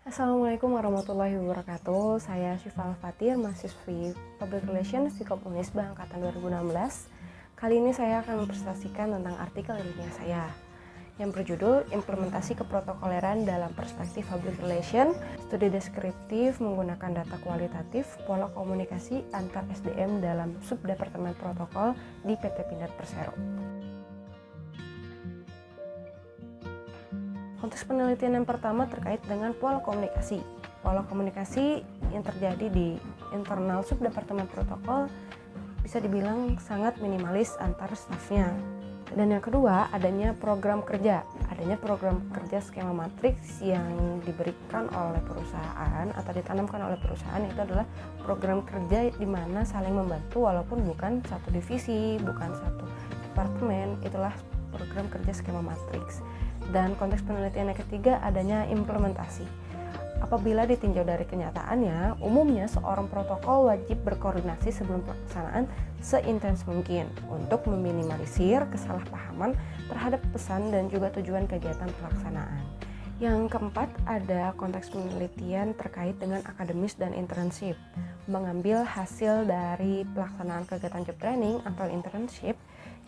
Assalamualaikum warahmatullahi wabarakatuh. Saya Syifa Al-Fatir, mahasiswi Public Relations Vkom Unisba angkatan 2016. Kali ini saya akan mempresentasikan tentang artikel ilmiah saya yang berjudul Implementasi Keprotokoleran dalam Perspektif Public Relation, Studi Deskriptif Menggunakan Data Kualitatif, Pola Komunikasi Antar SDM dalam Subdepartemen Protokol di PT Pindad Persero. Konteks penelitian yang pertama terkait dengan pola komunikasi. Pola komunikasi yang terjadi di internal subdepartemen protokol bisa dibilang sangat minimalis antar stafnya. Dan yang kedua, adanya program kerja. Adanya program kerja skema matriks yang diberikan oleh perusahaan atau ditanamkan oleh perusahaan, itu adalah program kerja di mana saling membantu walaupun bukan satu divisi, bukan satu departemen, itulah program kerja skema matriks. Dan konteks penelitian yang ketiga, adanya implementasi. Apabila ditinjau dari kenyataannya, umumnya seorang protokol wajib berkoordinasi sebelum pelaksanaan seintens mungkin untuk meminimalisir kesalahpahaman terhadap pesan dan juga tujuan kegiatan pelaksanaan. Yang keempat, ada konteks penelitian terkait dengan akademis dan internship. Mengambil hasil dari pelaksanaan kegiatan job training atau internship,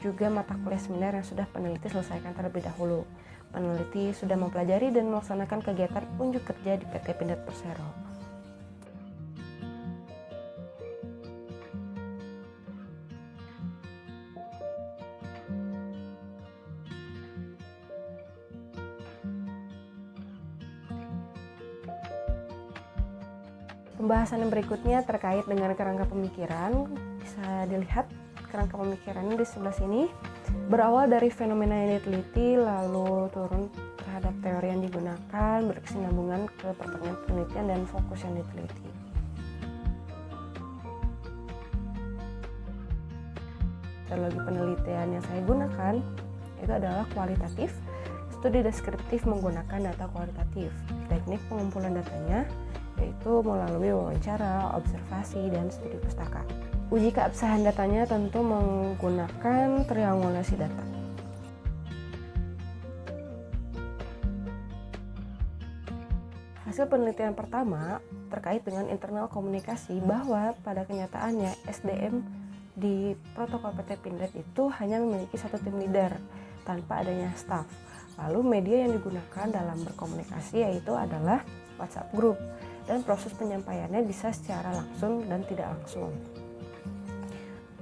juga mata kuliah seminar yang sudah peneliti selesaikan terlebih dahulu. Peneliti sudah mempelajari dan melaksanakan kegiatan unjuk kerja di PT Pindad Persero. Pembahasan yang berikutnya terkait dengan kerangka pemikiran. Bisa dilihat kerangka pemikirannya di sebelah sini. Berawal dari fenomena yang diteliti, lalu turun terhadap teori yang digunakan, berkesinambungan ke pertanyaan penelitian dan fokus yang diteliti. Metodologi penelitian yang saya gunakan itu adalah kualitatif, studi deskriptif menggunakan data kualitatif. Teknik pengumpulan datanya yaitu melalui wawancara, observasi, dan studi pustaka. Uji keabsahan datanya tentu menggunakan triangulasi data. Hasil penelitian pertama terkait dengan internal komunikasi, bahwa pada kenyataannya SDM di protokol PT Pindad itu hanya memiliki satu tim leader tanpa adanya staff. Lalu media yang digunakan dalam berkomunikasi yaitu adalah WhatsApp group, dan proses penyampaiannya bisa secara langsung dan tidak langsung.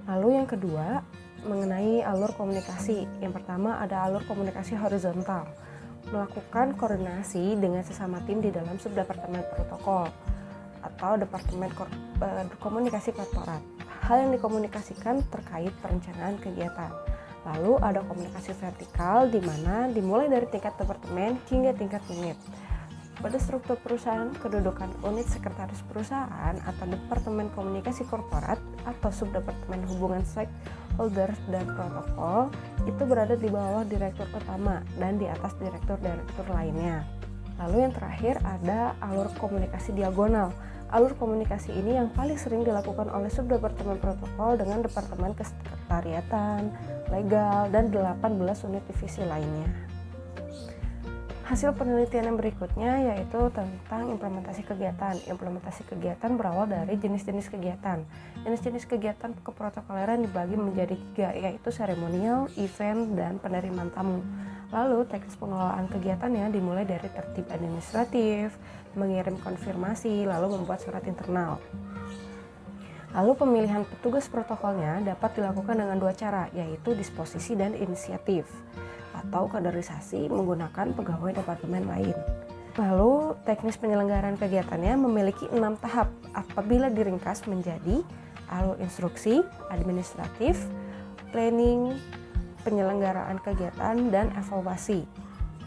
Lalu yang kedua, mengenai alur komunikasi. Yang pertama ada alur komunikasi horizontal, melakukan koordinasi dengan sesama tim di dalam subdepartemen protokol atau departemen komunikasi korporat. Hal yang dikomunikasikan terkait perencanaan kegiatan. Lalu ada komunikasi vertikal di mana dimulai dari tingkat departemen hingga tingkat unit. Pada struktur perusahaan, kedudukan unit sekretaris perusahaan atau departemen komunikasi korporat atau subdepartemen hubungan stakeholder dan protokol itu berada di bawah direktur utama dan di atas direktur-direktur lainnya. Lalu yang terakhir ada alur komunikasi diagonal. Alur komunikasi ini yang paling sering dilakukan oleh subdepartemen protokol dengan departemen kesekretariatan, legal, dan 18 unit divisi lainnya. Hasil penelitian yang berikutnya yaitu tentang implementasi kegiatan. Implementasi kegiatan berawal dari jenis-jenis kegiatan. Jenis-jenis kegiatan keprotokoleran dibagi menjadi 3, yaitu seremonial, event, dan penerimaan tamu. Lalu teknis pengelolaan kegiatannya dimulai dari tertib administratif, mengirim konfirmasi, lalu membuat surat internal. Lalu pemilihan petugas protokolnya dapat dilakukan dengan 2 cara, yaitu disposisi dan inisiatif, atau kaderisasi menggunakan pegawai departemen lain. Lalu teknis penyelenggaraan kegiatannya memiliki 6 tahap apabila diringkas menjadi alur instruksi, administratif, planning, penyelenggaraan kegiatan, dan evaluasi.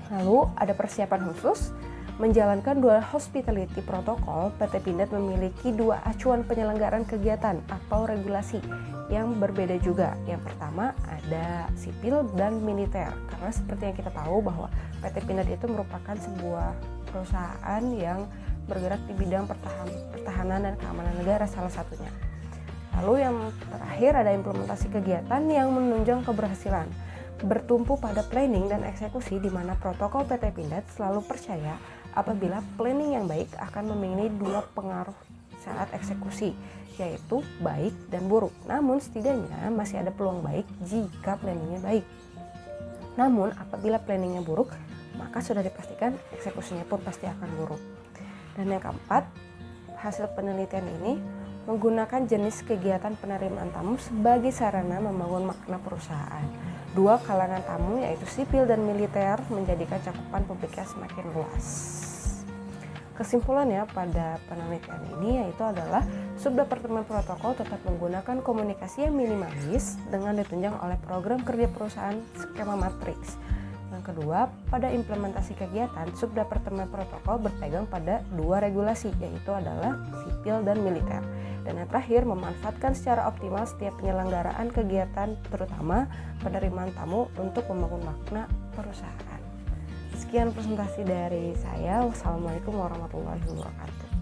Lalu ada persiapan khusus. Menjalankan 2 hospitality protokol, PT Pindad memiliki 2 acuan penyelenggaraan kegiatan atau regulasi yang berbeda juga. Yang pertama ada sipil dan militer, karena seperti yang kita tahu bahwa PT Pindad itu merupakan sebuah perusahaan yang bergerak di bidang pertahanan dan keamanan negara salah satunya. Lalu yang terakhir ada implementasi kegiatan yang menunjang keberhasilan. Bertumpu pada planning dan eksekusi di mana protokol PT Pindad selalu percaya apabila planning yang baik akan memiliki dua pengaruh saat eksekusi, yaitu baik dan buruk. Namun setidaknya masih ada peluang baik jika planningnya baik. Namun apabila planningnya buruk, maka sudah dipastikan eksekusinya pun pasti akan buruk. Dan yang keempat, hasil penelitian ini menggunakan jenis kegiatan penerimaan tamu sebagai sarana membangun makna perusahaan. Dua kalangan tamu yaitu sipil dan militer menjadikan cakupan publiknya semakin luas. Kesimpulannya pada penelitian ini yaitu adalah Subdepartemen Protokol tetap menggunakan komunikasi yang minimalis dengan ditunjang oleh program kerja perusahaan skema matriks. Yang kedua, pada implementasi kegiatan, Subdepartemen Protokol berpegang pada dua regulasi, yaitu adalah sipil dan militer. Dan yang terakhir, memanfaatkan secara optimal setiap penyelenggaraan kegiatan, terutama penerimaan tamu untuk membangun makna perusahaan. Sekian presentasi dari saya. Wassalamualaikum warahmatullahi wabarakatuh.